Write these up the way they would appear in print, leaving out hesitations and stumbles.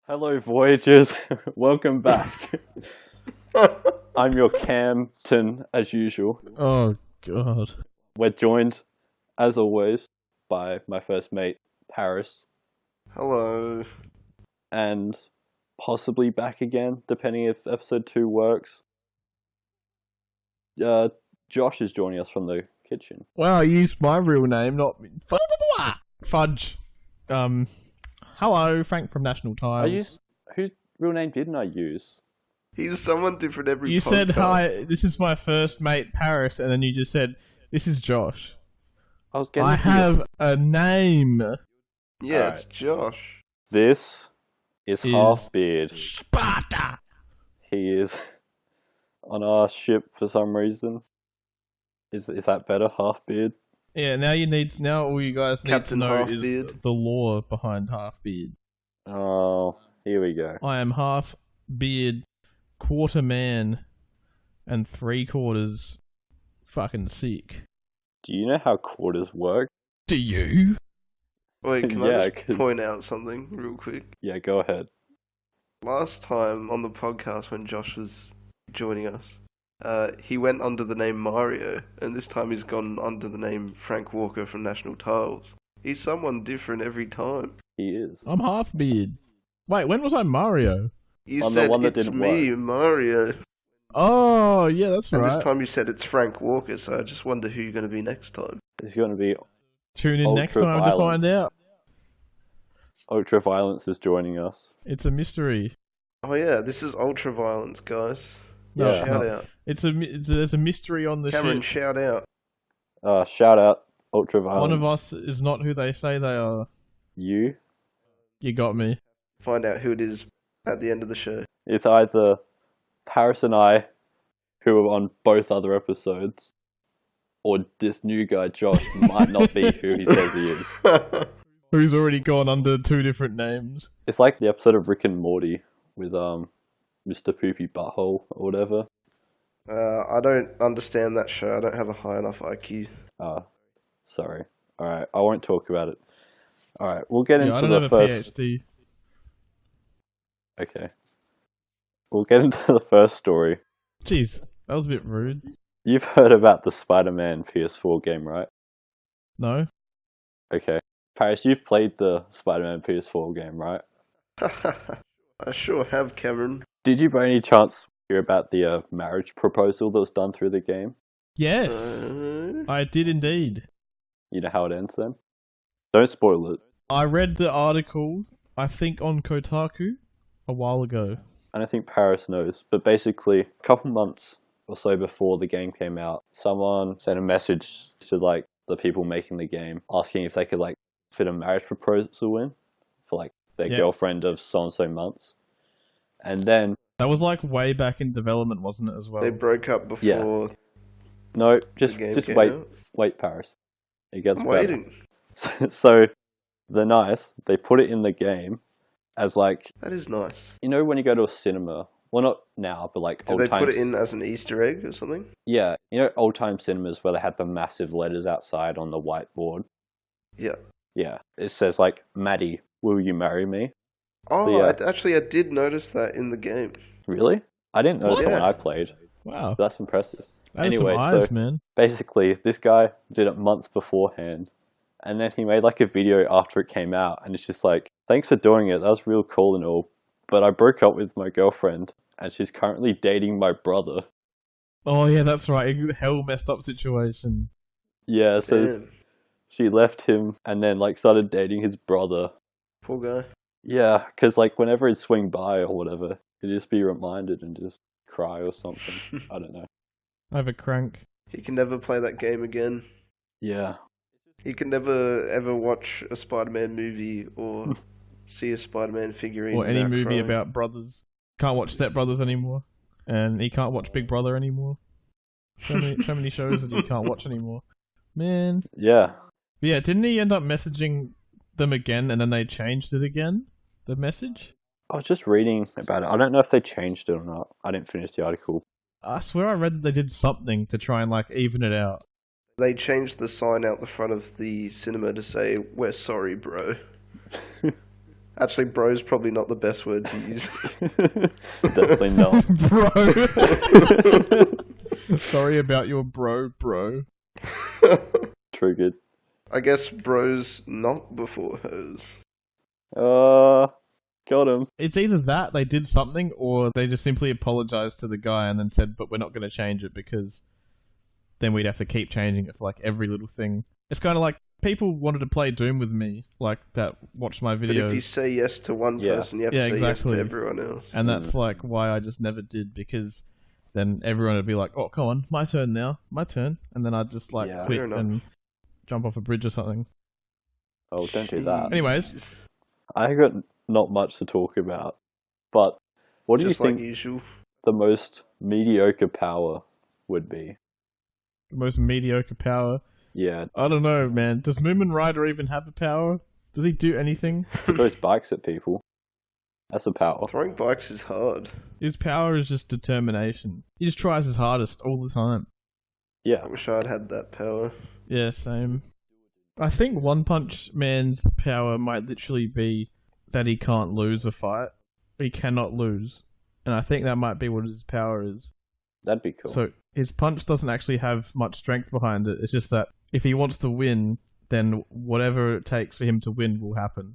Hello, Voyagers. Welcome back. I'm your Campton, as usual. Oh, God. We're joined, as always, by my first mate, Paris, Hello. and possibly back again, depending if episode 2 works. Josh is joining us from the kitchen. Wow, I used my real name, not... Fudge. Hello, Frank from National Tiles. Whose real name didn't I use? He's someone different every You podcast. said, hi, this is my first mate, Paris, and then you just said, this is Josh. I have a name. Yeah, Alright. it's Josh. This is Half-Beard. Sparta! He is on our ship for some reason. Is that better, Half-Beard? Yeah, now all you guys need Captain to know Half-Beard. is the lore behind Half-Beard. Oh, here we go. I am half-beard, quarter man, and 3/4 fucking sick. Do you know how quarters work? Do you? Wait, can Yeah, I just 'cause- point out something real quick? Yeah, go ahead. Last time on the podcast when Josh was joining us, he went under the name Mario, and this time he's gone under the name Frank Walker from National Tiles. He's someone different every time. He is. I'm half-beard. Wait, when was I Mario? You On the said, one that it's didn't me, work." Mario. Oh, yeah, that's And right. this time you said it's Frank Walker, so I just wonder who you're going to be next time. It's going to be Tune in next time to Ultra-violent. find out. Ultraviolence is joining us. It's a mystery. Oh yeah, this is Ultraviolence, guys. No, Yeah. it's Shout not. out. There's a mystery on the Cameron, ship. shout out. Shout out, Ultraviolence. One of us is not who they say they are. You? You got me. Find out who it is at the end of the show. It's either Paris and I, who are on both other episodes, or this new guy, Josh, might not be who he says he is. Who's already gone under 2 different names. It's like the episode of Rick and Morty with Mr. Poopy Butthole or whatever. I don't understand that show. I don't have a high enough IQ. Sorry. Alright, I won't talk about it. Alright, we'll get Yeah, into I don't the have first... a PhD. Okay. We'll get into the first story. Jeez, that was a bit rude. You've heard about the Spider-Man PS4 game, right? No? Okay. Paris, you've played the Spider-Man PS4 game, right? I sure have, Cameron. Did you by any chance hear about the marriage proposal that was done through the game? Yes, Uh, I did indeed. You know how it ends then? Don't spoil it. I read the article, I think on Kotaku, a while ago. I don't think Paris knows, but basically, a couple months or so before the game came out, someone sent a message to like the people making the game, asking if they could like fit a marriage proposal in for like their Yeah. girlfriend of so and so months, and then That was like way back in development, wasn't it, as well? they broke up before no, the just game came wait, out. wait, Paris. It gets I'm better. waiting. So they're nice. They put it in the game as like, That is nice. you know, when you go to a cinema. Well, not now, but like Did old they times. put it in as an Easter egg or something? Yeah, you know, old time cinemas where they had the massive letters outside on the whiteboard. Yeah. Yeah, it says like, "Maddie, will you marry me?" Oh, So, yeah. I did notice that in the game. Really? I didn't notice What? it when I played. Wow, That's impressive. that is Anyway, some eyes, so- man. Basically, this guy did it months beforehand, and then he made like a video after it came out, and it's just like, "Thanks for doing it. That was real cool and all, but I broke up with my girlfriend, and she's currently dating my brother." Oh yeah, that's right. Hell messed up situation. Yeah, so Damn. she left him and then like started dating his brother. Poor guy. Yeah, because like whenever he'd swing by or whatever, he'd just be reminded and just cry or something. I don't know. I have a crank. He can never play that game again. Yeah. He can never ever watch a Spider-Man movie or see a Spider-Man figurine. Or any without movie crying. about brothers. Can't watch Step Brothers anymore. And he can't watch Big Brother anymore. So many shows that he can't watch anymore. Man. Yeah. But yeah, didn't he end up messaging them again and then they changed it again? The message? I was just reading about it. I don't know if they changed it or not. I didn't finish the article. I swear I read that they did something to try and like even it out. They changed the sign out the front of the cinema to say, "We're sorry, bro." Actually, bro's probably not the best word to use. Definitely not. Bro. Sorry about your bro. Triggered. I guess bro's not before hers. Got him. It's either that they did something, or they just simply apologized to the guy and then said, but we're not going to change it because then we'd have to keep changing it for like every little thing. It's kind of like people wanted to play Doom with me, like that watched my videos. But if you say yes to one person, you have to say yes to everyone else. And that's like why I just never did, because then everyone would be like, oh, come on, my turn now, my turn. And then I'd just like quit and jump off a bridge or something. Oh, don't do that. Anyways. I got not much to talk about, but what do you think usual, the most mediocre power would be? The most mediocre power? Yeah. I don't know, man. Does Moomin Rider even have a power? Does he do anything? He throws bikes at people. That's a power. Throwing bikes is hard. His power is just determination. He just tries his hardest all the time. Yeah. I wish I'd had that power. Yeah, same. I think One Punch Man's power might literally be that he can't lose a fight. He cannot lose. And I think that might be what his power is. That'd be cool. So his punch doesn't actually have much strength behind it. It's just that if he wants to win, then whatever it takes for him to win will happen.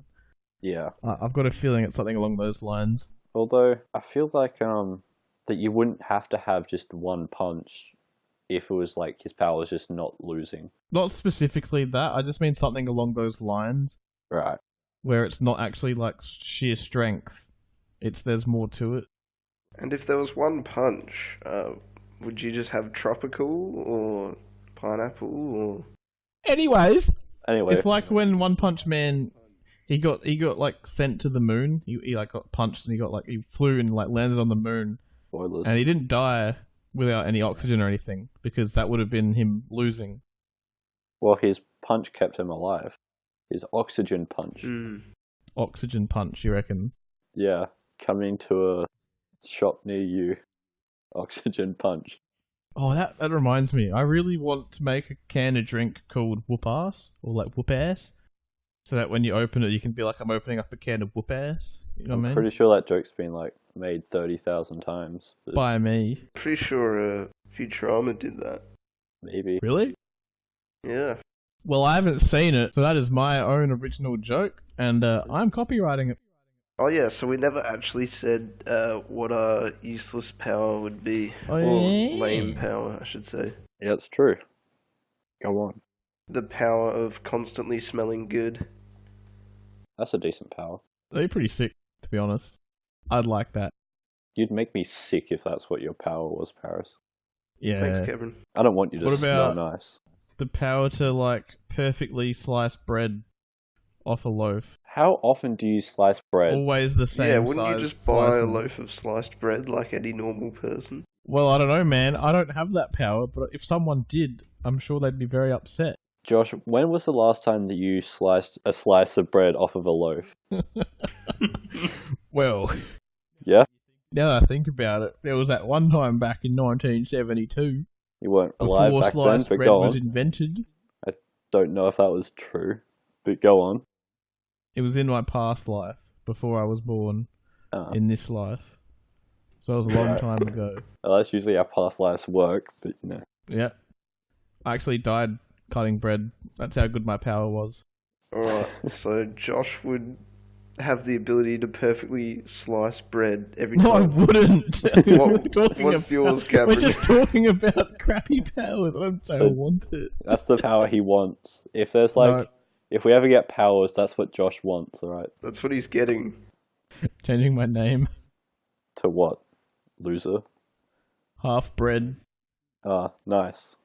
Yeah. I've got a feeling it's something along those lines. Although, I feel like that you wouldn't have to have just one punch if it was like his power was just not losing. Not specifically that, I just mean something along those lines. Right. Where it's not actually like sheer strength. There's more to it. And if there was one punch, would you just have tropical or pineapple or? Anyway, it's like when One Punch Man, he got like sent to the moon. He like got punched and he flew and like landed on the moon. Spoilers. And he didn't die without any oxygen or anything, because that would have been him losing. Well, his punch kept him alive. His oxygen punch. Oxygen punch, you reckon? Yeah, coming to a shop near you. Oxygen punch. Oh, that reminds me. I really want to make a can of drink called Whoop Ass, or like Whoop Ass, so that when you open it, you can be like, I'm opening up a can of Whoop Ass. You know what I mean? Pretty sure that joke's been like made 30,000 times. By me. Pretty sure Futurama did that. Maybe. Really? Yeah. Well, I haven't seen it, so that is my own original joke, and I'm copywriting it. Oh yeah, so we never actually said what our useless power would be. Or lame power, I should say. Yeah, it's true. Go on. The power of constantly smelling good. That's a decent power. They're pretty sick, to be honest. I'd like that. You'd make me sick if that's what your power was, Paris. Yeah. Thanks, Kevin. I don't want you to What smell about- nice. The power to, like, perfectly slice bread off a loaf. How often do you slice bread? Always the same Yeah, wouldn't you size just buy a slices. loaf of sliced bread like any normal person? Well, I don't know, man. I don't have that power, but if someone did, I'm sure they'd be very upset. Josh, when was the last time that you sliced a slice of bread off of a loaf? Well, Yeah? now that I think about it, there was that one time back in 1972. You weren't alive Before back then, sliced but bread go was on. invented. Don't know if that was true, but go on. It was in my past life, before I was born, in this life. So it was a long time ago. Well, that's usually how past lives work, but you know. Yeah. I actually died cutting bread. That's how good my power was. Alright, so Josh would have the ability to perfectly slice bread every No, I time. wouldn't. What's yours, Cameron? We're just talking about crappy powers. I don't say I So- want it. That's the power he wants. If there's like, No. if we ever get powers, that's what Josh wants, alright? That's what he's getting. Changing my name. To what? Loser? Half bread. Ah, nice.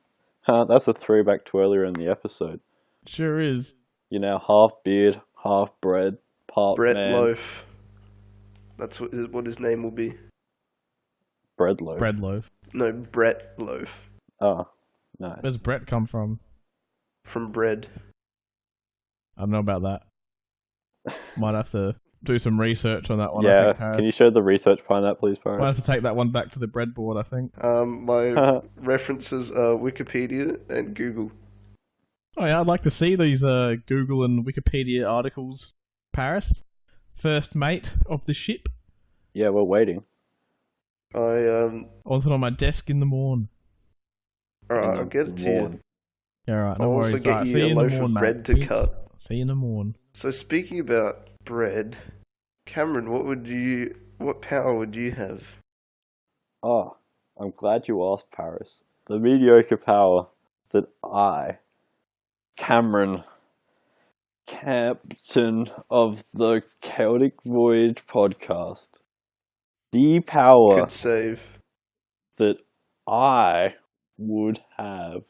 That's a throwback to earlier in the episode. Sure is. You're now half beard, half bread, part Brett man. Loaf. That's what his name will be. Bread loaf. Bread loaf. No, Brett Loaf. Ah, nice. Where's Brett come from? From bread. I don't know about that. Might have to do some research on that one. I Yeah, think, can you show the research behind that, please, might Paris? have to take that one back to the breadboard, I think. My references are Wikipedia and Google. Oh yeah, I'd like to see these Google and Wikipedia articles, Paris. first mate of the ship. Yeah, we're waiting. I Want it on my desk in the morn. Alright, I'll get it to you. Yeah, alright, no I'll worries. also get Alright, you see a you in the loaf morn, of mate. bread to cut. See you in the morn. So speaking about bread, Cameron, what power would you have? Oh, I'm glad you asked, Paris. The mediocre power that I, Cameron, captain of the Chaotic Voyage podcast, the power Good save. that I would have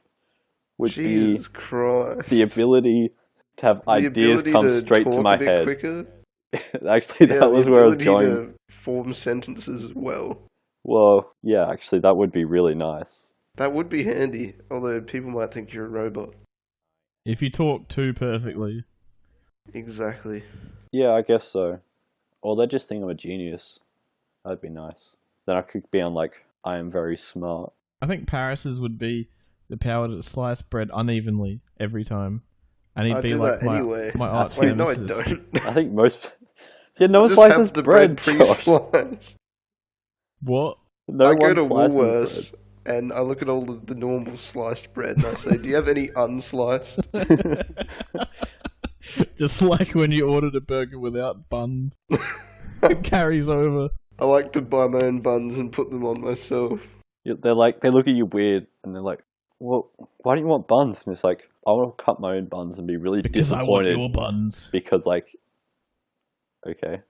would Jesus be Christ. the ability to have ideas come straight to my head. Quicker. Actually, that was where I was going. The ability to form sentences well. Well, yeah, actually, that would be really nice. That would be handy, although people might think you're a robot. If you talk too perfectly. Exactly. Yeah, I guess so. Or they just think I'm a genius. That'd be nice. Then I could be on, like, I am very smart. I think Paris's would be the power to slice bread unevenly every time. And he'd I be do like that anyway. my art Wait, no, I nemesis. don't. I think most... Yeah, no one Just slices have the bread, bread Josh. pre-sliced. What? No I go one to slices Woolworths bread. and I look at all of the normal sliced bread and I say, do you have any unsliced? Just like when you ordered a burger without buns. It carries over. I like to buy my own buns and put them on myself. Yeah, they look at you weird, and they're like, well, why do you want buns? And it's like, I want to cut my own buns and be really Because I want disappointed. your buns. Because, like, okay.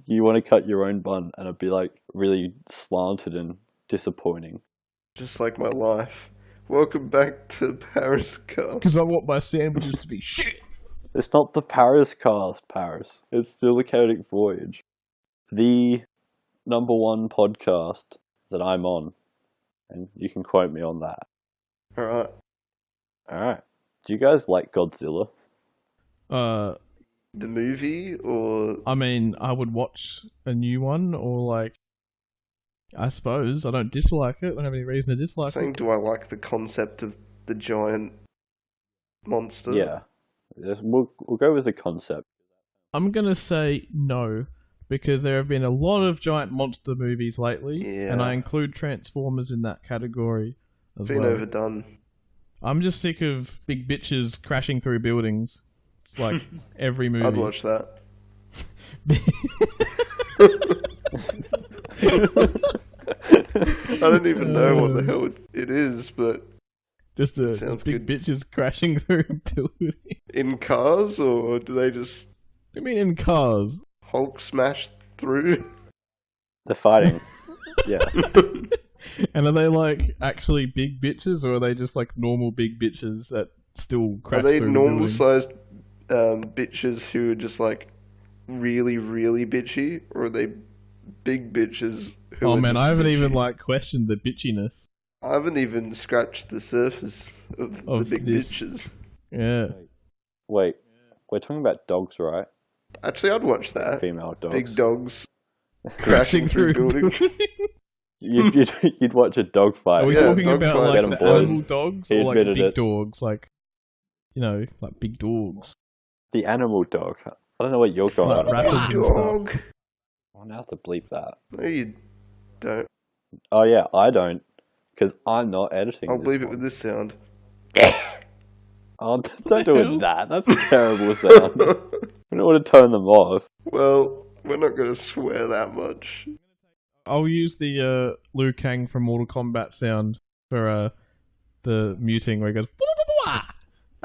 You want to cut your own bun, and it'd be, like, really slanted and disappointing. Just like my life. Welcome back to Paris Car. Because I want my sandwiches to be shit. It's not the Paris cast, Paris. It's still the Chaotic Voyage. The #1 podcast that I'm on. And you can quote me on that. Alright. Do you guys like Godzilla? The movie, or... I mean, I would watch a new one, or like, I suppose. I don't dislike it. I don't have any reason to dislike Saying, it. do I like the concept of the giant monster? Yeah. We'll go with the concept. I'm going to say no, because there have been a lot of giant monster movies lately, Yeah. and I include Transformers in that category as Been well. overdone. I'm just sick of big bitches crashing through buildings. It's like every movie. I'd watch that. I don't even know what the hell it is, but Just sounds big good. bitches crashing through a building. In cars, or do they just I mean, in cars. Hulk smash through? They're fighting. Yeah. And are they like actually big bitches, or are they just like normal big bitches that still crash Are they through the normal building? sized bitches who are just like really, really bitchy, or are they big bitches who Oh are man, just I haven't bitchy? even like questioned the bitchiness I haven't even scratched the surface of the Of big this. bitches. Yeah. Wait. We're talking about dogs, right? Actually, I'd watch that. Female dogs. Big dogs crashing through buildings. You'd watch a dog fight. Are we Yeah, talking dog about fight. like Get 'em, the boys. animal dogs, He or like admitted big it. dogs, like like big dogs? The animal dog. I don't know what you're going Like on. rappers and stuff. Dog. I'm gonna have to bleep that. No, you don't. Oh yeah, I don't, because I'm not editing. I'll this believe it one. with this sound. Oh, don't do it that. That's a terrible sound. We don't want to turn them off. Well, we're not going to swear that much. I'll use the Liu Kang from Mortal Kombat sound for the muting where he goes.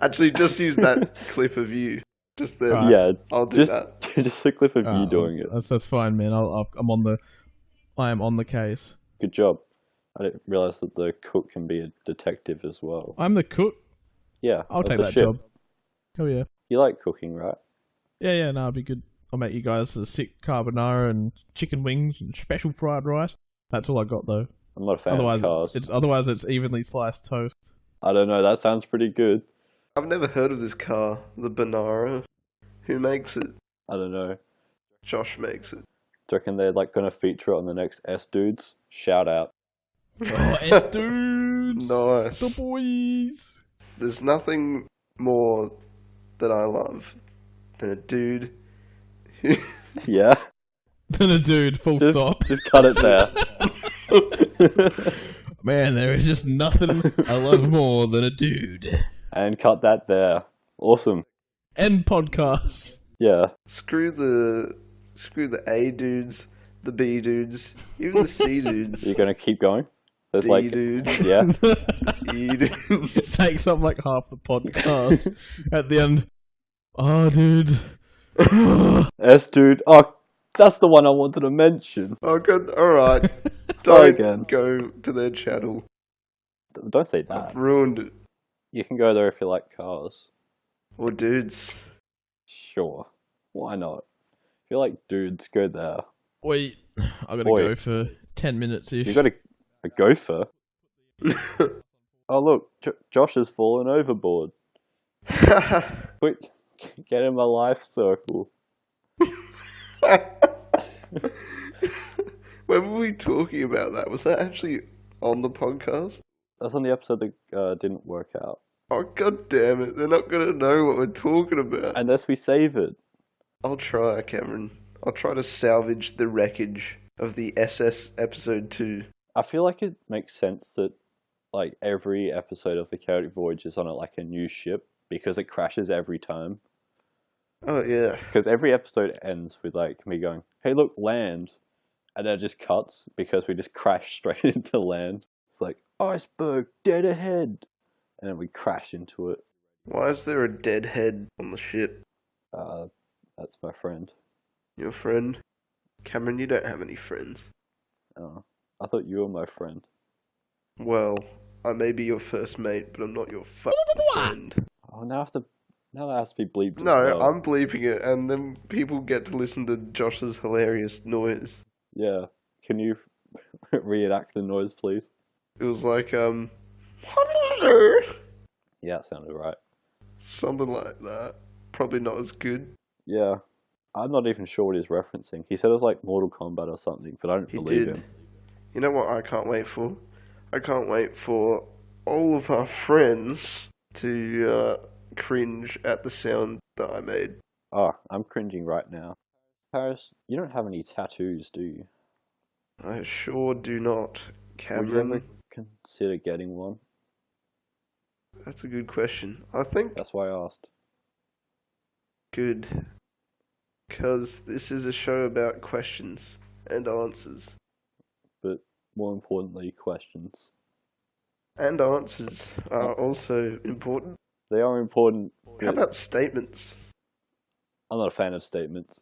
Actually, just use that clip of you. Just there. Right. Yeah, I'll do just that. just a clip of you doing it. That's fine, man. I am on the case. Good job. I didn't realize that the cook can be a detective as well. I'm the cook. Yeah, I'll that's take the that ship. job. Hell yeah. You like cooking, right? Yeah, no, it'd be good. I'll make you guys a sick carbonara and chicken wings and special fried rice. That's all I got though. I'm not a fan of cars. Otherwise it's evenly sliced toast. I don't know. That sounds pretty good. I've never heard of this car, the Banara. Who makes it? I don't know. Josh makes it. Do you reckon they're like going to feature it on the next S Dudes? Shout out. Oh, S dudes, Nice. the boys. There's nothing more that I love than a dude Yeah. Than a dude, full stop. Just cut it there. Man, there is just nothing I love more than a dude. And cut that there. Awesome. End podcast. Yeah. Screw the A dudes, the B dudes, even the C dudes. You're gonna keep going? There's D dudes. Yeah. E dudes. It takes up like half the podcast. At the end, oh, dude. S dude. Oh, that's the one I wanted to mention. Oh, good. Alright. Start Don't again. go to their channel. Don't say that. I've ruined it. You can go there if you like cars. Or dudes. Sure. Why not? If you like dudes, go there. Wait, I gotta Oi. go for 10 minutes ish. You got a gopher? Oh look, Josh has fallen overboard. Quick, get in my life circle. When were we talking about that? Was that actually on the podcast? That's on the episode that didn't work out. Oh, god damn it. They're not going to know what we're talking about. Unless we save it. I'll try, Cameron. I'll try to salvage the wreckage of the SS episode 2. I feel like it makes sense that like every episode of the Chaotic Voyage is on a new ship because it crashes every time. Oh, yeah. Because every episode ends with me going, hey look, land. And then it just cuts because we just crash straight into land. It's like, iceberg, dead ahead. And then we crash into it. Why is there a dead head on the ship? That's my friend. Your friend? Cameron, you don't have any friends. Oh, I thought you were my friend. Well, I may be your first mate, but I'm not your fucking friend. Oh, now that has to be bleeped. No, as well. I'm bleeping it, and then people get to listen to Josh's hilarious noise. Yeah. Can you reenact the noise, please? It was like, Yeah, it sounded right. something like that. Probably not as good. Yeah. I'm not even sure what he's referencing. He said it was like Mortal Kombat or something, but I don't He believe did. him. You know what I can't wait for? I can't wait for all of our friends to cringe at the sound that I made. Oh, I'm cringing right now. Paris, you don't have any tattoos, do you? I sure do not, Would you ever Cameron. consider getting one? That's a good question. I think That's why I asked. good. Because this is a show about questions and answers. But more importantly, questions. And answers are also important. They are important. How about statements? I'm not a fan of statements.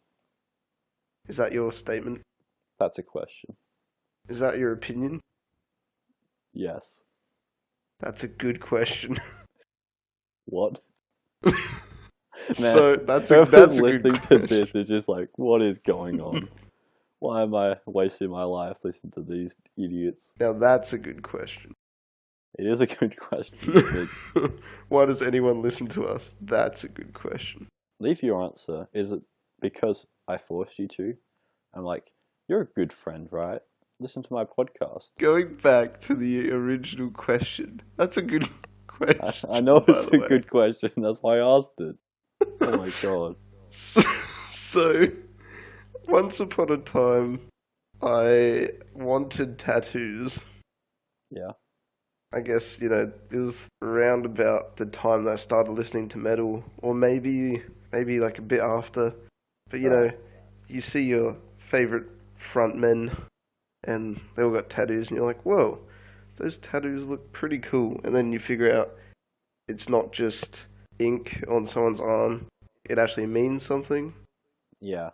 Is that your statement? That's a question. Is that your opinion? Yes. That's a good question. What? So that's a whoever's good listening to question. this is just like, what is going on? Why am I wasting my life listening to these idiots? Now that's a good question. It is a good question. But Why does anyone listen to us? That's a good question. leave your answer. Is it because I forced you to? I'm like, you're a good friend, right? Listen to my podcast. Going back to the original question. That's a good question. I know by it's the a way. good question. That's why I asked it. Oh my god. So, once upon a time, I wanted tattoos. Yeah. I guess, it was around about the time that I started listening to metal, or maybe like a bit after. But, you see your favourite frontmen, and they all got tattoos, and you're like, whoa, those tattoos look pretty cool. And then you figure out it's not just ink on someone's arm, it actually means something. Yeah.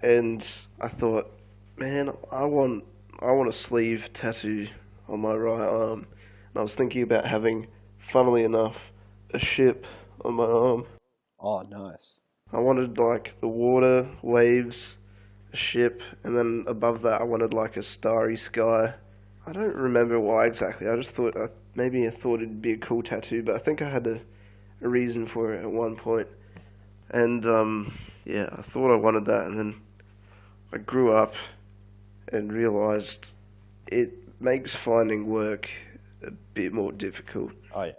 And I thought, man, I want a sleeve tattoo on my right arm. And I was thinking about having, funnily enough, a ship on my arm. Oh, nice. I wanted like the water, waves, a ship, and then above that I wanted like a starry sky. I don't remember why exactly. I just thought maybe I thought it'd be a cool tattoo, but I think I had a reason for it at one point. And yeah, I thought I wanted that, and then I grew up and realized it makes finding work a bit more difficult. Oh yeah.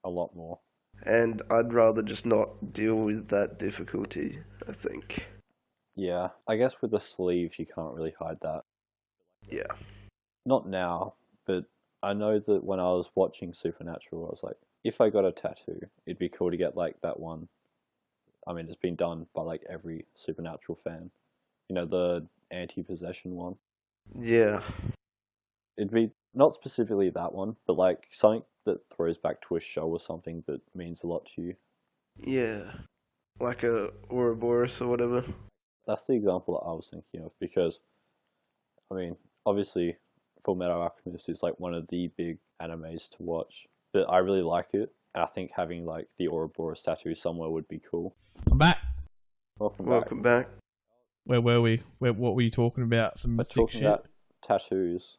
A lot more. And I'd rather just not deal with that difficulty, I think. Yeah, I guess with the sleeve you can't really hide that. Yeah. Not now, but I know that when I was watching Supernatural, I was like, if I got a tattoo, it'd be cool to get like that one. I mean, it's been done by like every Supernatural fan. You know, the anti-possession one. Yeah. It'd be not specifically that one, but like something that throws back to a show or something that means a lot to you. Yeah. Like a Ouroboros or whatever. That's the example that I was thinking of because, I mean, obviously, Fullmetal Alchemist is like one of the big animes to watch, but I really like it, and I think having like the Ouroboros tattoo somewhere would be cool. I'm back. Welcome back. Where were we? What were you talking about? Some We're sick talking shit? about tattoos.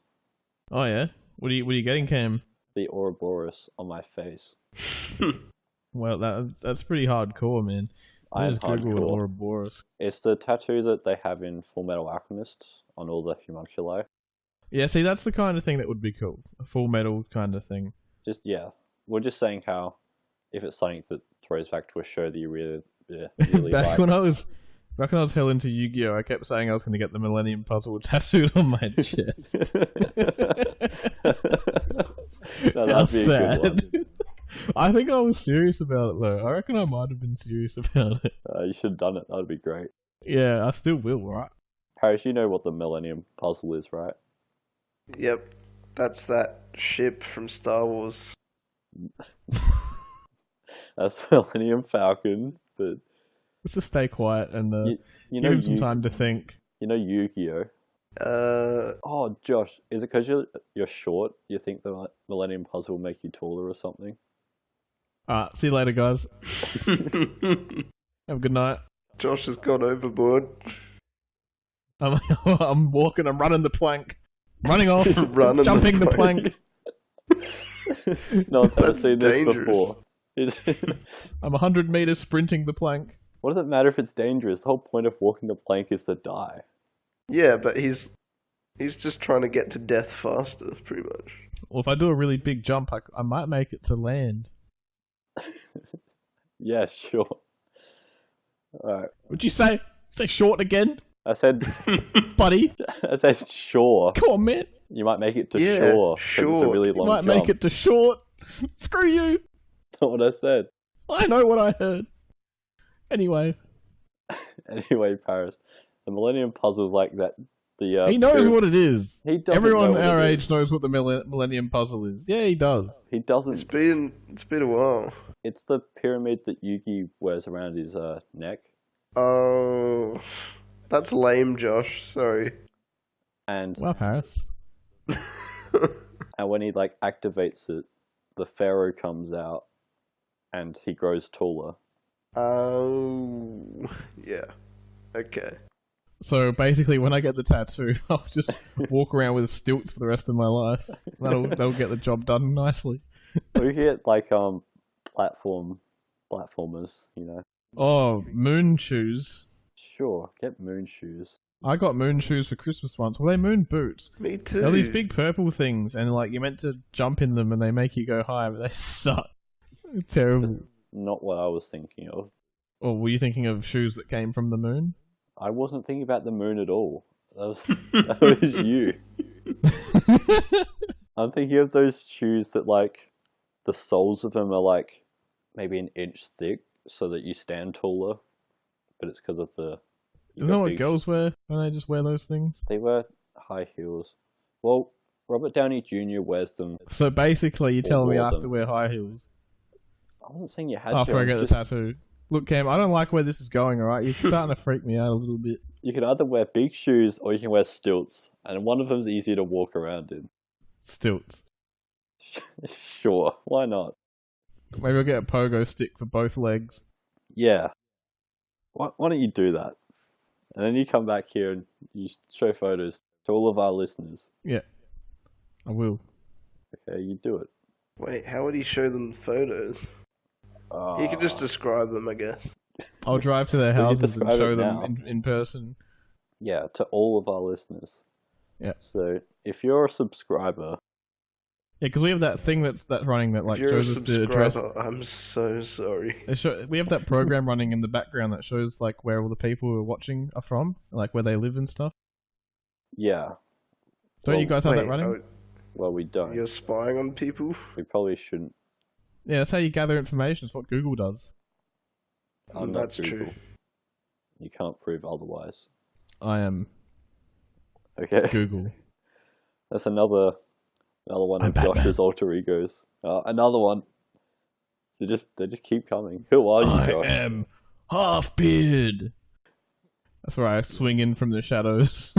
Oh yeah. What are you getting, Cam? The Ouroboros on my face. Well, that's pretty hardcore, man. I am just Google hardcore. Ouroboros. It's the tattoo that they have in Fullmetal Alchemist on all the homunculi. Yeah, see, that's the kind of thing that would be cool. A full metal kind of thing. Just we're just saying how if it's something that throws back to a show that you really back like. when I was hell into Yu-Gi-Oh, I kept saying I was going to get the Millennium Puzzle tattooed on my chest. No, How that'd be a good one. sad. I think I was serious about it though. I reckon I might have been serious about it. You should have done it. That'd be great. Yeah, I still will, right? Harris, you know what the Millennium Puzzle is, right? Yep. That's that ship from Star Wars. That's Millennium Falcon, but Let's just stay quiet and you give know him some time to think. You know Yu-Gi-Oh. Oh, Josh, is it because you're short? You think the Millennium Puzzle will make you taller or something? Alright, see you later, guys. Have a good night. Josh has gone overboard. I'm walking. I'm running the plank. Running off. Running jumping the plank. No one's ever That's seen this dangerous. before. I'm 100 meters sprinting the plank. What does it matter if it's dangerous? The whole point of walking the plank is to die. Yeah, but he's just trying to get to death faster, pretty much. Well, if I do a really big jump, I might make it to land. Yeah, sure. Alright. Would you say short again, I said buddy? I said sure. Come on, man. You might make it to Yeah, shore. 'cause It's a sure. really You long might jump. make it to short. Screw you. That's not what I said. I know what I heard. Anyway, Anyway, Paris. The Millennium Puzzle's like that. The he knows what it is. He doesn't Everyone know what our it age is. knows what the Millennium Puzzle is. Yeah, he does. He doesn't. It's been a while. It's the pyramid that Yugi wears around his neck, Oh, that's lame, Josh. Sorry. and Well, Paris. and when he like activates it, the pharaoh comes out, and he grows taller. Oh, yeah. Okay. So basically, when I get the tattoo, I'll just walk around with stilts for the rest of my life. That'll get the job done nicely. Or you get like platformers, you know. Oh, moon shoes. Sure, get moon shoes. I got moon shoes for Christmas once. Well, they moon boots. Me too. They're these big purple things, and like you're meant to jump in them, and they make you go higher, but they suck. Terrible. That's not what I was thinking of. Or were you thinking of shoes that came from the moon? I wasn't thinking about the moon at all. That was you. I'm thinking of those shoes that like the soles of them are like maybe an inch thick, so that you stand taller. But it's because of the. Isn't that what girls wear when they just wear those things? They wear high heels. Well, Robert Downey Jr. wears them. So basically, you're telling me I wore have to them. wear high heels I wasn't saying you had after to. I get just, the tattoo. Look, Cam, I don't like where this is going. All right, you're starting to freak me out a little bit. You can either wear big shoes or you can wear stilts, and one of them's easier to walk around in. Stilts. Sure, why not? Maybe I'll get a pogo stick for both legs. Yeah. Why don't you do that? And then you come back here and you show photos to all of our listeners. Yeah, I will. Okay, you do it. Wait, how would he show them photos? He could just describe them, I guess. I'll drive to their Will you houses and describe show it them now? in person. Yeah, to all of our listeners. Yeah. So, if you're a subscriber Yeah, because we have that thing that's running that like If you're a shows us the address. subscriber, I'm so sorry. We have that program running in the background that shows like where all the people who are watching are from, like where they live and stuff. Yeah. Don't you guys have that Wait, running? Well, we don't. You're spying on people? We probably shouldn't. Yeah, that's how you gather information. It's what Google does. I'm not That's Google. true. You can't prove otherwise. I am Okay. Google. That's another one I'm of Batman. Josh's alter egos. Another one. They just keep coming. Who are you, I Josh? am Half-Beard. That's where I swing in from the shadows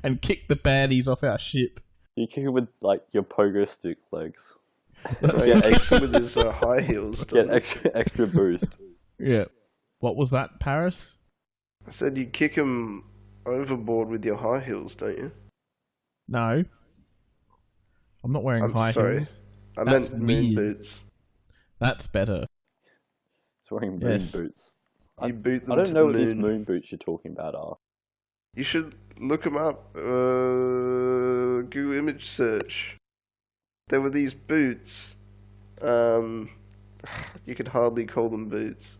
and kick the baddies off our ship. You kick him with like your pogo stick legs. No, he kicks him with his high heels. Get doesn't he? extra boost. Yeah. What was that, Paris? I said you kick him overboard with your high heels, don't you? No. I'm not wearing I'm high sorry. heels. I That's meant moon weird. boots. That's better. He's wearing moon Yes. boots. You boot them I don't to know the what these moon. moon boots you're talking about are. You should look them up. Google image search. There were these boots. You could hardly call them boots.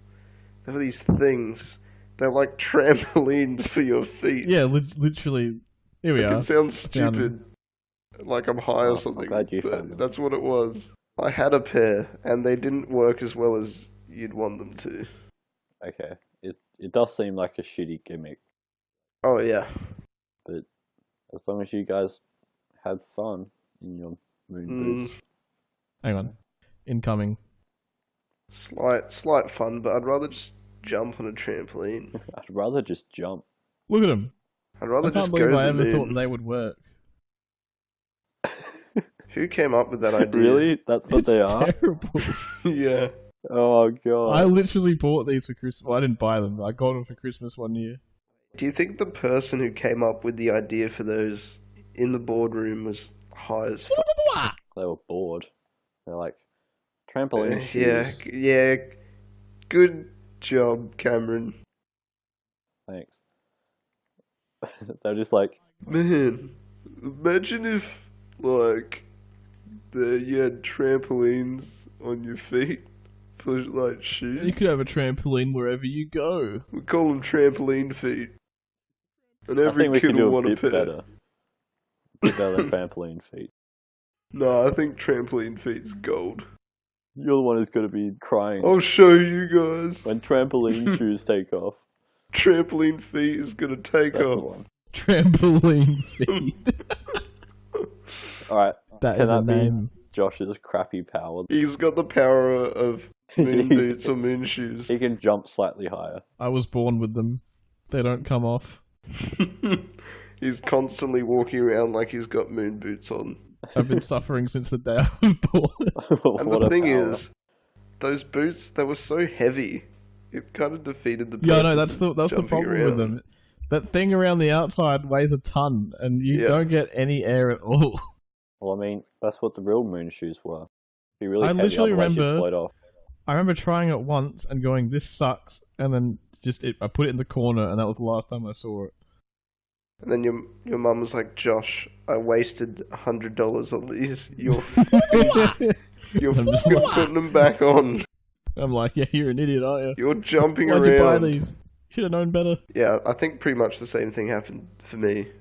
There were these things. They're like trampolines for your feet. Yeah, literally. Here we are. It sounds stupid. Like I'm high Oh, or I'm something. glad you found But them. that's what it was. I had a pair, and they didn't work as well as you'd want them to. Okay. It does seem like a shitty gimmick, Oh yeah. but as long as you guys have fun in your moon boots. Hang on. Incoming. Slight fun, but I'd rather just jump on a trampoline. I'd rather just jump. Look at them. I'd I rather can't just go to believe I the ever thought moon. they would work. Who came up with that idea? Really? That's what It's they are? terrible. Yeah. Oh god. I literally bought these for Christmas. Well, I didn't buy them, but I got them for Christmas one year. Do you think the person who came up with the idea for those in the boardroom was high as fuck? They were bored. They're like, trampoline shoes. Yeah. Good job, Cameron. Thanks. They're just like, Man, imagine if, like, you had trampolines on your feet for, like, You shoes. could have a trampoline wherever you go. We call them trampoline feet. And I every think we kid could will do a want a bit pair. better. Better trampoline feet. No, I think trampoline feet's gold. You're the one who's going to be crying I'll show you guys. when trampoline shoes take off. Trampoline feet is gonna take That's the off. one. Trampoline feet. Alright, That Can is a that be- name. Josh's crappy power. He's got the power of moon boots or moon shoes. He can jump slightly higher. I was born with them. They don't come off. He's constantly walking around like he's got moon boots on. I've been suffering since the day I was born. And What the a thing power. is, those boots, they were so heavy. It kind of defeated the purpose Yeah, no, that's of the jumping problem around. with them. That thing around the outside weighs a ton, and you Yeah. don't get any air at all. Well, I mean, that's what the real moon shoes were. Be really I heavy, literally otherwise you'd remember- float off. I remember trying it once and going, "This sucks," and then I put it in the corner, and that was the last time I saw it. And then your mum was like, Josh, I wasted $100 on these. You're I'm just- putting them back on. I'm like, "Yeah, you're an idiot, aren't you? You're jumping Why'd you buy around. these? Should have known better." Yeah, I think pretty much the same thing happened for me.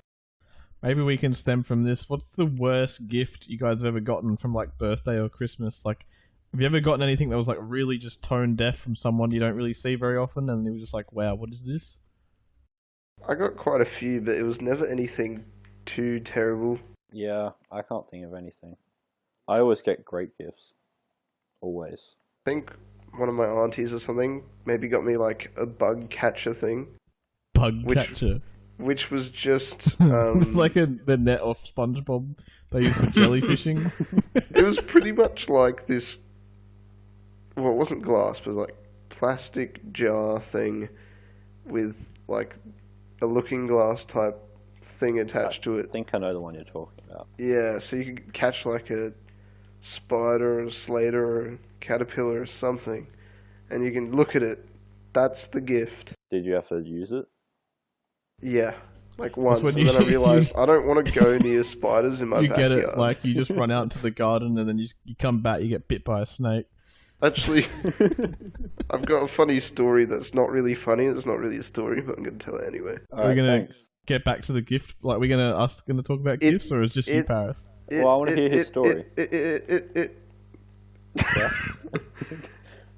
Maybe we can stem from this. What's the worst gift you guys have ever gotten from like birthday or Christmas? Like, have you ever gotten anything that was like really just tone deaf from someone you don't really see very often, and you were just like, "Wow, what is this?" I got quite a few, but it was never anything too terrible. Yeah, I can't think of anything. I always get great gifts. Always. I think one of my aunties or something maybe got me like a bug catcher thing, Bug Which- catcher. which was just Like the net off SpongeBob they use for jellyfishing. it was pretty much like this. Well, it wasn't glass, but it was like plastic jar thing with like a looking glass type thing attached to I it. think I know the one you're talking about. Yeah, so you could catch like a spider or a slater or a caterpillar or something, and you can look at it. That's the gift. Did you have to use it? Yeah, like once, when and then I realised I don't want to go near spiders in my You backyard. get it, like you just run out into the garden and then you come back, you get bit by a snake. Actually, I've got a funny story that's not really funny. It's not really a story, but I'm going to tell it anyway. Are we going to get back to the gift? Like, we're going to talk about gifts, or is it just you, Paris? Well, I want to hear his story.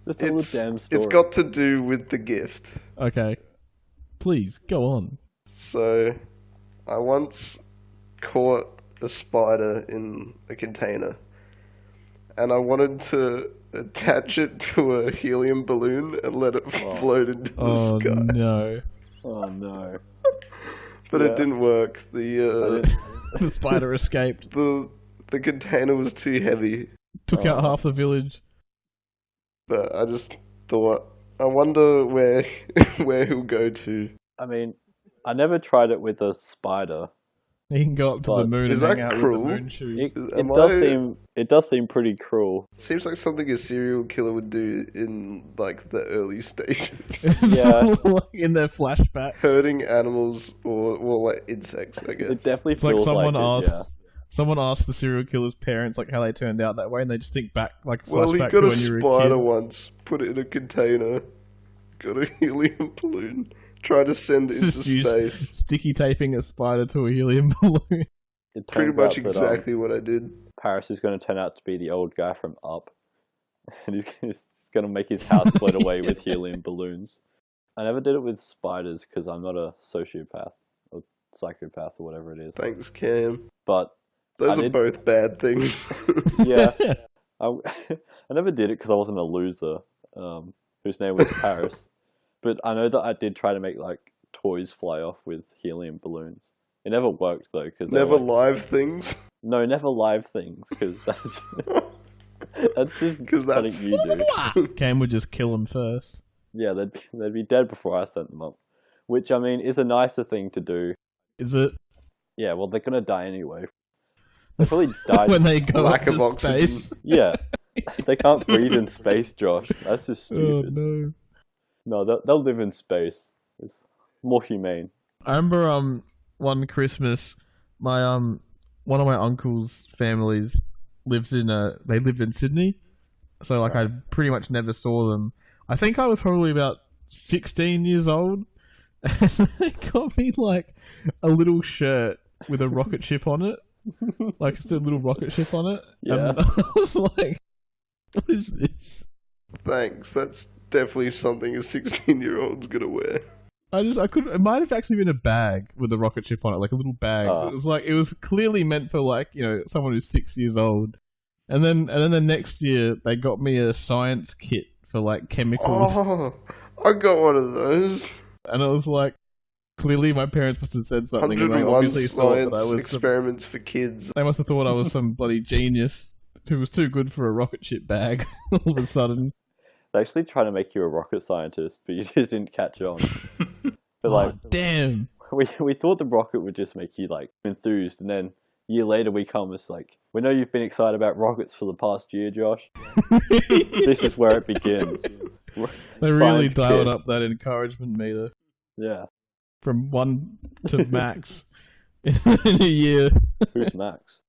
Just a little damn story. It's got to do with the gift. Okay. Please, go on. So, I once caught a spider in a container, and I wanted to attach it to a helium balloon and let it float into the sky. No. Oh no. But it didn't work. The spider escaped. The container was too heavy. Took out half the village. But I just thought, I wonder where he'll go to. I mean, I never tried it with a spider. He can go up to the moon and hang out cruel? with the moon shoes. It does seem pretty cruel. Seems like something a serial killer would do in like the early stages. Yeah. Like in their flashback. Hurting animals or like insects, I guess. It definitely It's like feels someone asked the serial killer's parents like how they turned out that way, and they just think back like flashback Well, he got to a when you were a spider kid. once, put it in a container, got a helium balloon, tried to send it into Just use space. sticky taping a spider to a helium balloon. It Pretty turns much out that, exactly what I did. Paris is going to turn out to be the old guy from Up. And he's going to make his house float away with helium balloons. I never did it with spiders because I'm not a sociopath or psychopath or whatever it is. Thanks, Cam. But Those are both bad things. yeah, I never did it because I wasn't a loser whose name was Paris. But I know that I did try to make like toys fly off with helium balloons. It never worked though because Never live things. No, never live things because that's just that's something you do. Cam would just kill him first. Yeah, they'd be dead before I sent them up, which I mean is a nicer thing to do. Is it? Yeah, well they're gonna die anyway. They probably died when they go lack up of to oxygen. space. Yeah, they can't breathe in space, Josh. That's just Oh stupid. no! No, they'll live in space. It's more humane. I remember one Christmas, my one of my uncle's families lives in they lived in Sydney, so like I pretty much never saw them. I think I was probably about 16 years old, and they got me like a little shirt with a rocket ship on it, like just a little rocket ship on it. Yeah. And I was like, "What is this?" Thanks. That's definitely something a 16-year-old's gonna wear. It might have actually been a bag with a rocket ship on it, like a little bag. It was clearly meant for like, someone who's 6 years old. And then the next year they got me a science kit for like chemicals. Oh, I got one of those. And it was like, clearly my parents must have said something. And they 101 obviously thought that I science was experiments for kids. They must have thought I was some bloody genius who was too good for a rocket ship bag all of a sudden. They actually try to make you a rocket scientist, but you just didn't catch on. But damn. We thought the rocket would just make you like enthused, and then a year later we come, it's like, we know you've been excited about rockets for the past year, Josh. This is where it begins. They really dialed up that encouragement meter. Yeah. From 1 to max in a year. Who's Max?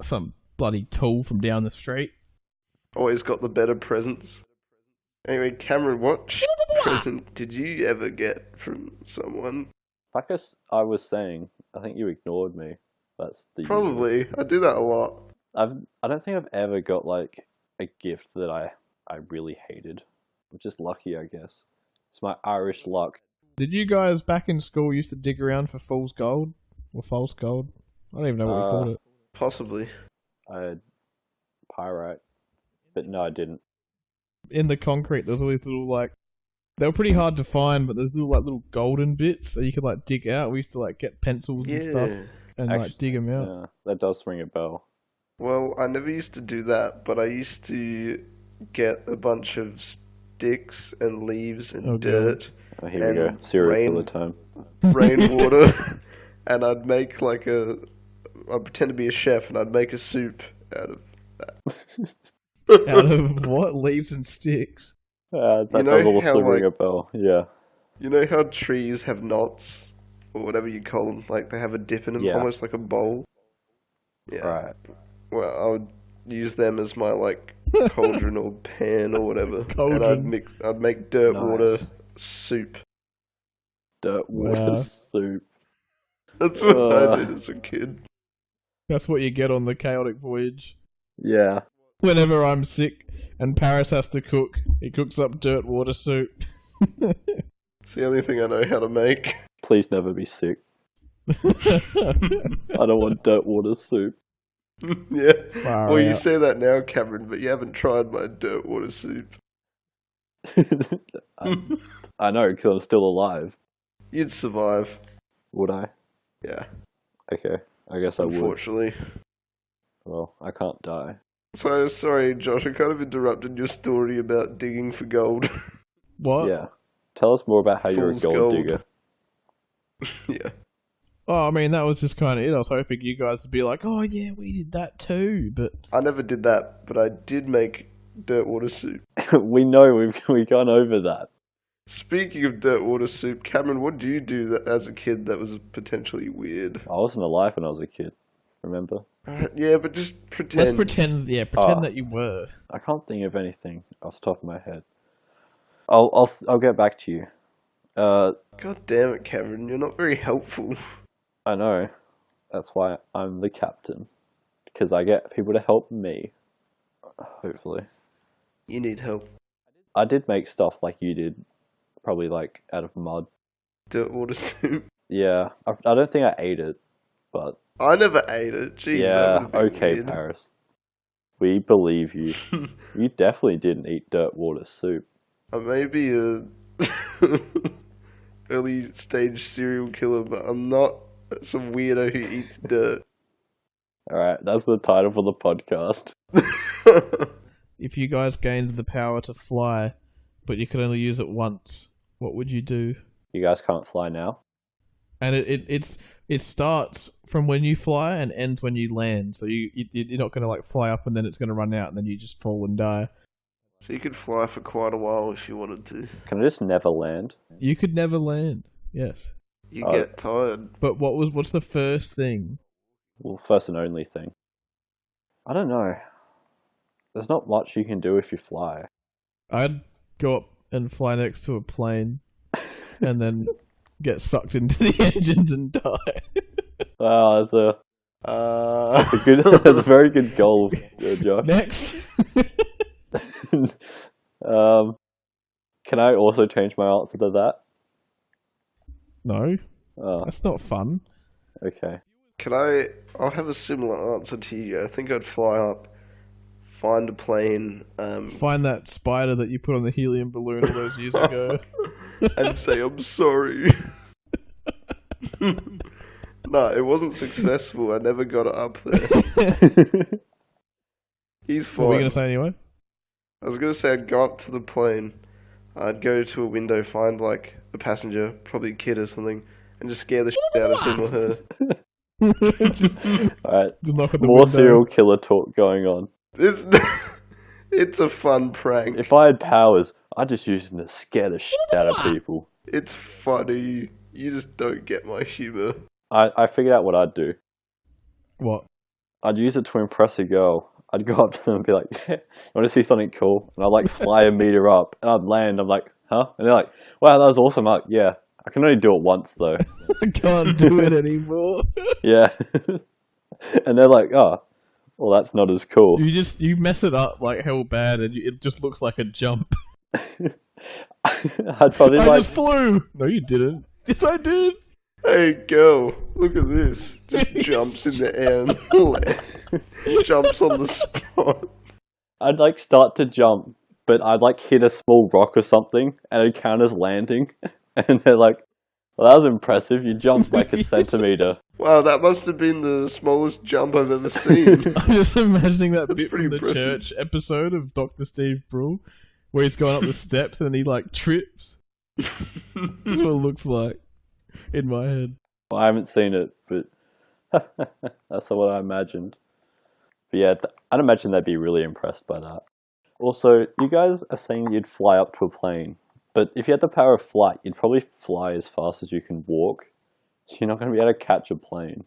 Some bloody tool from down the street. Always got the better presents. Anyway, Cameron, what present did you ever get from someone? Like I was saying, I think you ignored me. That's the Probably. usual. I do that a lot. I don't think I've ever got like a gift that I really hated. I'm just lucky, I guess. It's my Irish luck. Did you guys back in school used to dig around for fool's gold? Or false gold? I don't even know what we called it. Possibly. I had pyrite. But no, I didn't. In the concrete, there's all these little, like... They were pretty hard to find, but there's little golden bits that you could, like, dig out. We used to, like, get pencils and stuff and, Actually, like, dig them out. Yeah, that does ring a bell. Well, I never used to do that, but I used to get a bunch of sticks and leaves and dirt. Oh, here we go. Serial killer time. Rainwater. And I'd make, like, I'd pretend to be a chef, and I'd make a soup out of that. Out of what? Leaves and sticks? That does also ring a bell, yeah. You know how trees have knots? or whatever you call them. Like they have a dip in them, Yeah. almost like a bowl. Yeah. Right. Well, I would use them as my like cauldron or pan or whatever, Cauldron. and I'd make dirt water Nice. soup. Dirt water Wow. soup. That's what I did as a kid. That's what you get on the chaotic voyage. Yeah. Whenever I'm sick and Paris has to cook, he cooks up dirt water soup. It's the only thing I know how to make. Please never be sick. I don't want dirt water soup. Yeah. Far Well, you out. say that now, Cameron, but you haven't tried my dirt water soup. I know, because I'm still alive. You'd survive. Would I? Yeah. Okay. I guess I would. Unfortunately. Well, I can't die. So, sorry, Josh, I kind of interrupted your story about digging for gold. What? Yeah. Tell us more about how you're a Fool's gold gold. digger. Yeah. Oh, I mean, that was just kind of it. I was hoping you guys would be like, oh, yeah, we did that too. But I never did that, but I did make dirt water soup. We know we've gone over that. Speaking of dirt water soup, Cameron, what did you do as a kid that was potentially weird? I wasn't alive when I was a kid. Remember? Yeah, but just pretend. let's pretend, pretend Oh. that you were. I can't think of anything off the top of my head. I'll get back to you. God damn it, Cameron, you're not very helpful. I know. That's why I'm the captain. Because I get people to help me. Hopefully. You need help. I did make stuff like you did. Probably like out of mud. Dirt water soup. Yeah. I don't think I ate it. But I never ate it. Jeez, yeah, that would've been okay, weird. Paris. We believe you. You definitely didn't eat dirt water soup. I may be a early stage serial killer, but I'm not some weirdo who eats dirt. Alright, that's the title for the podcast. If you guys gained the power to fly, but you could only use it once, what would you do? You guys can't fly now? And it starts from when you fly and ends when you land. So you're not going to like fly up and then it's going to run out and then you just fall and die. So you could fly for quite a while if you wanted to. Can I just never land? You could never land. Yes. You Oh. get tired. But what's the first thing? Well, first and only thing. I don't know. There's not much you can do if you fly. I'd go up and fly next to a plane and then get sucked into the engines and die. Wow, that's a good. That's a very good goal, Josh. Next. Can I also change my answer to that? No, Oh, that's not fun. okay. I'll have a similar answer to you. I think I'd fly up, find a plane, Find that spider that you put on the helium balloon all those years ago. and say, I'm sorry. No, it wasn't successful. I never got it up there. He's What were you fine. going to say anyway? I was going to say I'd go up to the plane, I'd go to a window, find like a passenger, probably a kid or something, and just scare the shit out of him or her. Alright. Just knock on the More window. serial killer talk going on. It's a fun prank. If I had powers, I'd just use them to scare the shit out of people. It's funny. You just don't get my humour. I figured out what I'd do. What? I'd use it to impress a girl. I'd go up to them and be like, you want to see something cool? And I'd like fly a meter up and I'd land. I'm like, huh? And they're like, wow, that was awesome. I'm like, yeah, I can only do it once though. I can't do it anymore. Yeah. And they're like, oh, well, that's not as cool. You mess it up like hell bad and it just looks like a jump. I'd probably I like, just flew. No, you didn't. Yes, I did. Hey, girl, look at this. Just jumps in the air and jumps on the spot. I'd like start to jump, but I'd like hit a small rock or something and it'd count as landing. And they're like, well, that was impressive. You jumped like a centimeter. Wow, that must have been the smallest jump I've ever seen. I'm just imagining that That's bit pretty from the impressive. church episode of Dr. Steve Brule where he's going up the steps and he like trips. That's what it looks like in my head. Well, I haven't seen it, but that's what I imagined. But yeah, I'd imagine they'd be really impressed by that. Also, you guys are saying you'd fly up to a plane, but if you had the power of flight, you'd probably fly as fast as you can walk. So you're not going to be able to catch a plane.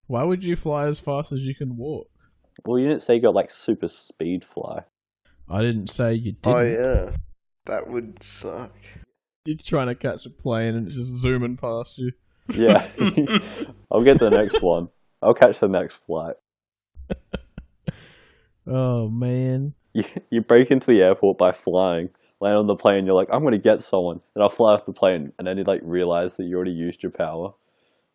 Why would you fly as fast as you can walk? Well, you didn't say you got like super speed fly. I didn't say you didn't. Oh yeah, that would suck. You're trying to catch a plane and it's just zooming past you. Yeah. I'll get the next one. I'll catch the next flight. Oh, man. You break into the airport by flying, land on the plane, you're like, I'm going to get someone. And I'll fly off the plane, and then you like realize that you already used your power.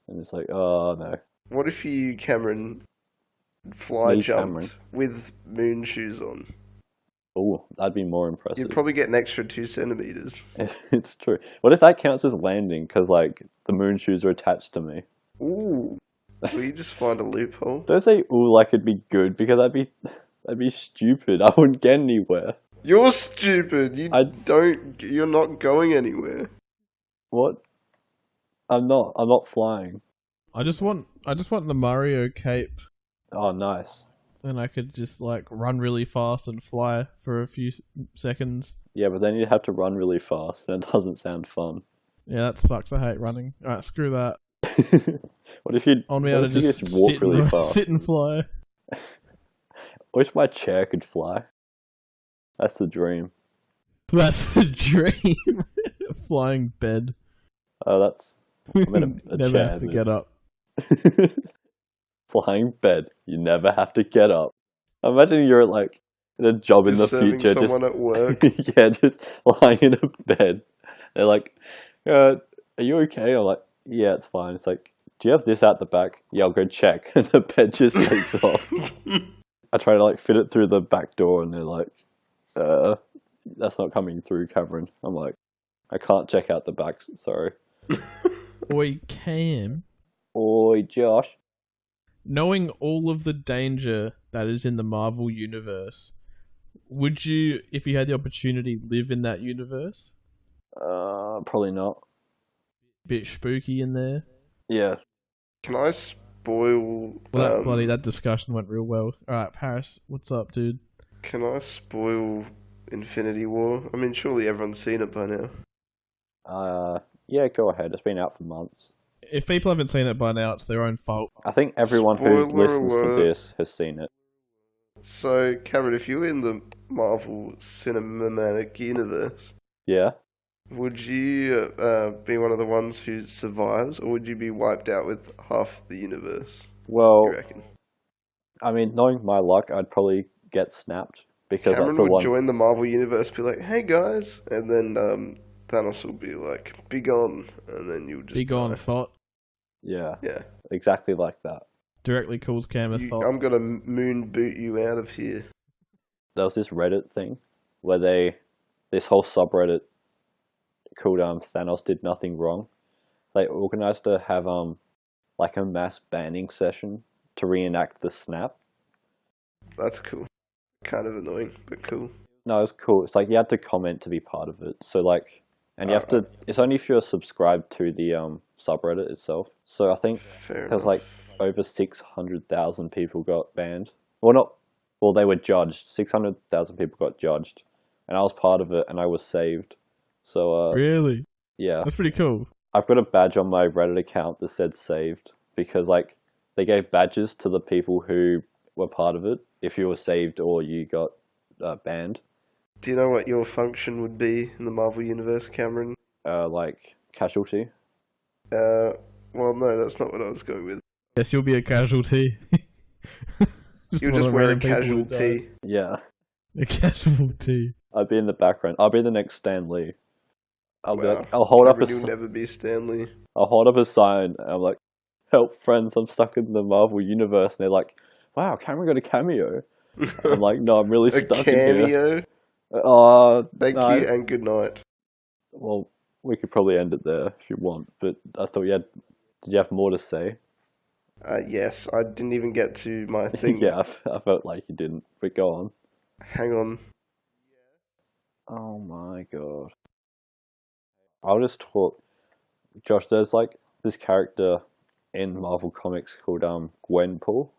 And it's like, oh no. What if you, Cameron, fly Me, jumped Cameron. with moon shoes on? Oh, that'd be more impressive. You'd probably get an extra 2 centimeters. It's true. What if that counts as landing? Because like the moon shoes are attached to me. Ooh. Will you just find a loophole? Don't say ooh like it'd be good, because that'd be stupid. I wouldn't get anywhere. You're stupid. You're not going anywhere. What? I'm not flying. I just want the Mario cape, Oh, nice. and I could just like run really fast and fly for a few seconds. Yeah, but then you'd have to run really fast, and it doesn't sound fun. Yeah, that sucks. I hate running. Alright, screw that. What if you I want to be able to just walk sit, really and, fast? sit and fly. I wish my chair could fly. That's the dream. That's the dream. Flying bed. Oh, that's I'm in a Never chair, have to but- get up. Flying bed. You never have to get up. Imagine you're like in a job in You're the serving future, someone at work. yeah, just lying in a bed. They're like, "Are you okay?" I'm like, "Yeah, it's fine." It's like, "Do you have this out the back?" "Yeah, I'll go check." And the bed just takes off. I try to like fit it through the back door, and they're like, "That's not coming through, Cameron." I'm like, "I can't check out the back. Sorry." Oi, Cam. Oi, Josh. Knowing all of the danger that is in the Marvel universe, would you, if you had the opportunity, live in that universe? Probably not. Bit spooky in there. Yeah. Can I spoil... Well, that discussion went real well. Alright, Paris, what's up, dude? Can I spoil Infinity War? I mean, surely everyone's seen it by now. Yeah, go ahead. It's been out for months. If people haven't seen it by now, it's their own fault. I think everyone who Spoiler listens alert. to this has seen it. So, Cameron, if you were in the Marvel Cinematic Universe, Yeah? would you be one of the ones who survives, or would you be wiped out with half the universe? Well, You reckon? I mean, knowing my luck, I'd probably get snapped. Because Cameron that's the would one... join the Marvel Universe, be like, "Hey guys," and then Thanos will be like, "Be gone," and then you'll just Be gone, die. thought. Yeah, Yeah, exactly like that. Directly calls Cam a thought. I'm gonna moon boot you out of here. There was this Reddit thing where this whole subreddit called Thanos Did Nothing Wrong. They organized to have like a mass banning session to reenact the snap. That's cool. Kind of annoying, but cool. No, it was cool. It's like you had to comment to be part of it. So like, and you have to. It's only if you're subscribed to the subreddit itself. So I think Fair there enough. was like over 600,000 people got banned. Well, not. Well, they were judged. 600,000 people got judged, and I was part of it, and I was saved. So Really? yeah, That's pretty cool. I've got a badge on my Reddit account that said saved because like they gave badges to the people who were part of it if you were saved or you got banned. Do you know what your function would be in the Marvel Universe, Cameron? Like casualty. Well, no, that's not what I was going with. Yes, you'll be a casualty. You'll one just of the wear a random people who casualty. Yeah, died. A casualty. I'd be in the background. I'll be the next Stan Lee. I'll be Wow. like, I'll hold up a Cameron, you'll never be Stanley. I'll hold up a sign. And I'm like, help friends, I'm stuck in the Marvel universe. And they're like, wow, Cameron got a cameo. I'm like, no, I'm really A stuck in here. cameo. Thank no. you and good night. Well, we could probably end it there if you want, but I thought did you have more to say? Yes, I didn't even get to my thing. Yeah, I felt like you didn't, but go on. Hang on. Oh my god. I'll just talk. Josh, there's like this character in Marvel Comics called Gwenpool.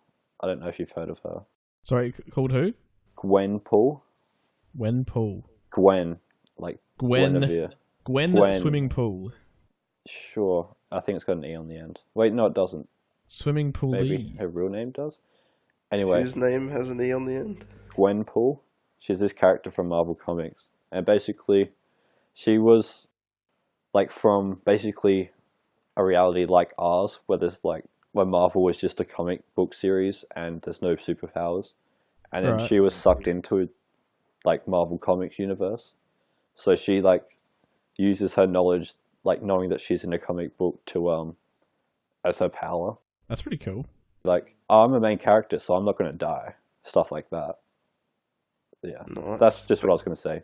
I don't know if you've heard of her. Sorry, called who? Gwenpool? Gwenpool. Gwen. Like Gwen. Guinevere. Gwen Gwen. swimming pool. Sure. I think it's got an E on the end. Wait, no, it doesn't. Swimming pool Maybe E. her real name does? Anyway, Whose name has an E on the end? Gwenpool. She's this character from Marvel Comics. And basically, she was like from basically a reality like ours, where Marvel was just a comic book series and there's no superpowers. And then she was sucked into like Marvel Comics universe. So she like uses her knowledge, like knowing that she's in a comic book to as her power. That's pretty cool. Like, I'm a main character, so I'm not going to die. Stuff like that. Yeah, Nice. That's just what I was going to say.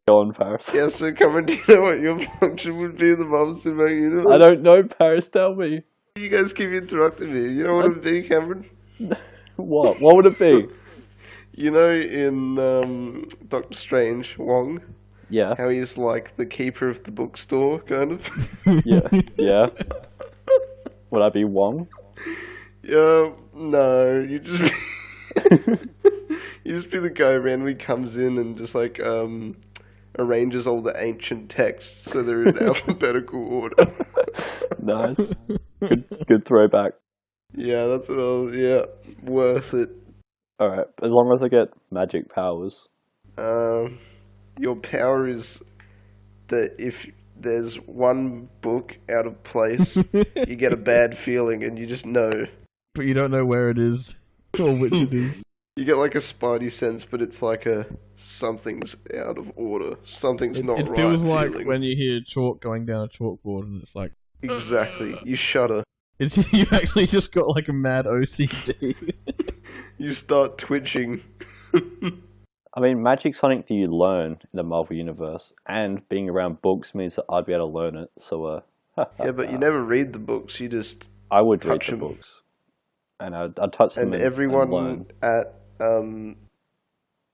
Go on, Paris. Yeah, so Cameron, do you know what your function would be in the Marvel Cinematic Universe? I don't know, Paris, tell me. You guys keep interrupting me. You know what it would be, Cameron? What? What would it be? You know in Doctor Strange, Wong? Yeah. How he's like the keeper of the bookstore, kind of? Yeah. Would I be Wong? No, you just you just be the guy who randomly comes in and just like arranges all the ancient texts so they're in alphabetical order. Nice. Good throwback. Yeah, that's what I was. Yeah, worth it. Alright, as long as I get magic powers. Your power is that if there's one book out of place, you get a bad feeling and you just know. But you don't know where it is or which it is. You get like a spidey sense, but it's like something's out of order. Something's not right. It feels like feeling. when you hear chalk going down a chalkboard and it's like... Exactly. You shudder. You've actually just got like a mad OCD. You start twitching. I mean, magic's something that you learn in the Marvel Universe, and being around books means that I'd be able to learn it, so, Yeah, but you never read the books, you just I would read touch the them. books. And I'd touch them And and everyone learn. at,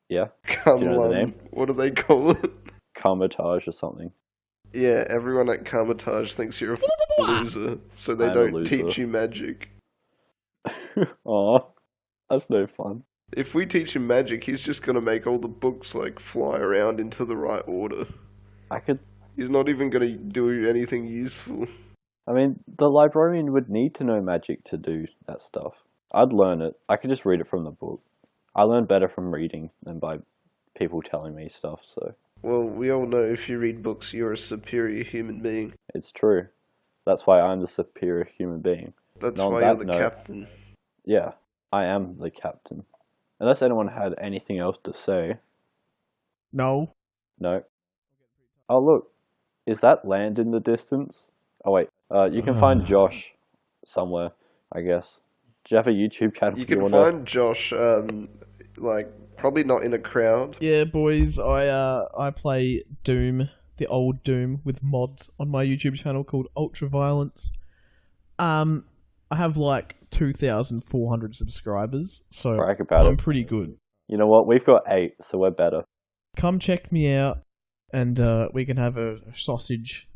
Yeah? Cumlun, Do you know the name? what do they call it? Carmitage or something. Yeah, everyone at Carmitage thinks you're a loser, so they I'm a don't loser. teach you magic. Aw, that's no fun. If we teach him magic, he's just gonna make all the books like fly around into the right order. He's not even gonna do anything useful. I mean, the librarian would need to know magic to do that stuff. I'd learn it. I could just read it from the book. I learn better from reading than by people telling me stuff, so... Well, we all know if you read books, you're a superior human being. It's true. That's why I'm the superior human being. That's On why that you're the note- captain. Yeah, I am the captain. Unless anyone had anything else to say. No. No. Oh, look. Is that land in the distance? Oh, wait. You can find Josh somewhere, I guess. Do you have a YouTube channel? You can wanna... find Josh, like, probably not in a crowd. Yeah, boys, I play Doom, the old Doom, with mods on my YouTube channel called Ultraviolence. I have like 2,400 subscribers, so Brag about I'm it. pretty good. You know what? We've got 8, so we're better. Come check me out, and we can have a sausage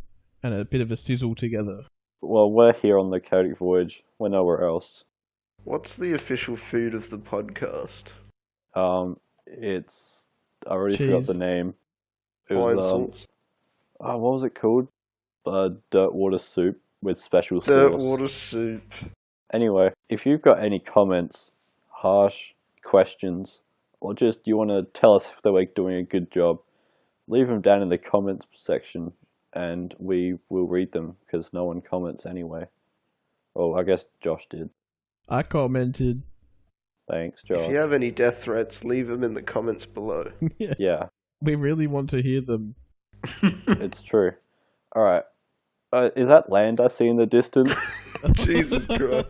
and a bit of a sizzle together. Well, we're here on the Chaotic Voyage. We're nowhere else. What's the official food of the podcast? It's... I already forgot Cheese. the name. It Wine was, sauce. what was it called? Dirt water soup with special Dirt sauce. water soup. Anyway, if you've got any comments, harsh questions, or just you want to tell us that we're doing a good job, leave them down in the comments section and we will read them because no one comments anyway. Oh, I guess Josh did. I commented. Thanks, Josh. If you have any death threats, leave them in the comments below. Yeah, We really want to hear them. it's true. Alright. Is that land I see in the distance? Jesus Christ.